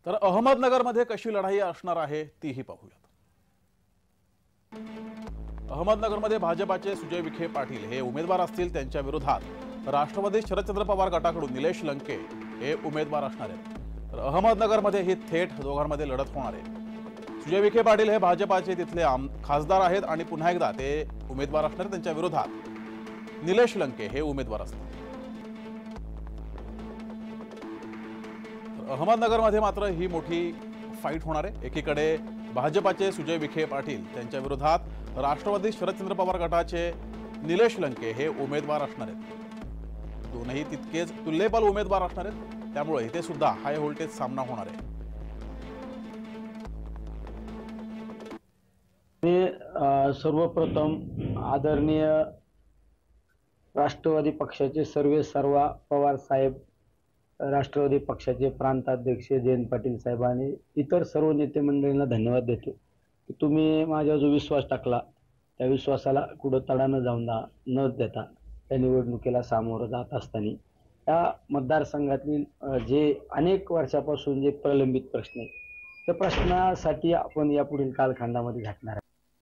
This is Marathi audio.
तर अहमदनगरमध्ये कशी लढाई असणार आहे तीही पाहूयात। अहमदनगरमध्ये भाजपाचे सुजय विखे पाटील हे उमेदवार असतील। त्यांच्या विरोधात राष्ट्रवादी शरदचंद्र पवार गटाकडून निलेश लंके हे उमेदवार असणार आहेत। तर अहमदनगरमध्ये ही थेट दोघांमध्ये लढत होणार आहे। सुजय विखे पाटील हे भाजपाचे तिथले खासदार आहेत आणि पुन्हा एकदा ते उमेदवार असणार आहेत। त्यांच्या विरोधात निलेश लंके हे उमेदवार असतील। अहमदनगरमध्ये मात्र ही मोठी फाईट होणार आहे। एकीकडे भाजपाचे सुजय विखे पाटील त्यांच्या विरोधात राष्ट्रवादी शरदचंद्र पवार गटाचे निलेश लंके हे उमेदवार असणार आहेत। दोनही तितकेच तुल्यबल उमेदवार असणार आहेत, त्यामुळे इथे सुद्धा हाय व्होल्टेज सामना होणार आहे। सर्वप्रथम आदरणीय राष्ट्रवादी पक्षाचे सर्वेसर्वा पवार साहेब, राष्ट्रवादी पक्षाचे प्रांताध्यक्ष जयंत पाटील साहेब आणि इतर सर्व नेते मंडळींना धन्यवाद देतो की तुम्ही माझ्यावर जो विश्वास टाकला त्या विश्वासाला कुठं तडा न देता त्या निवडणुकीला सामोरं जात असताना या मतदारसंघातील जे अनेक वर्षापासून जे प्रलंबित प्रश्न आहेत त्या प्रश्नासाठी आपण यापुढील कालखंडामध्ये झटणार आहे।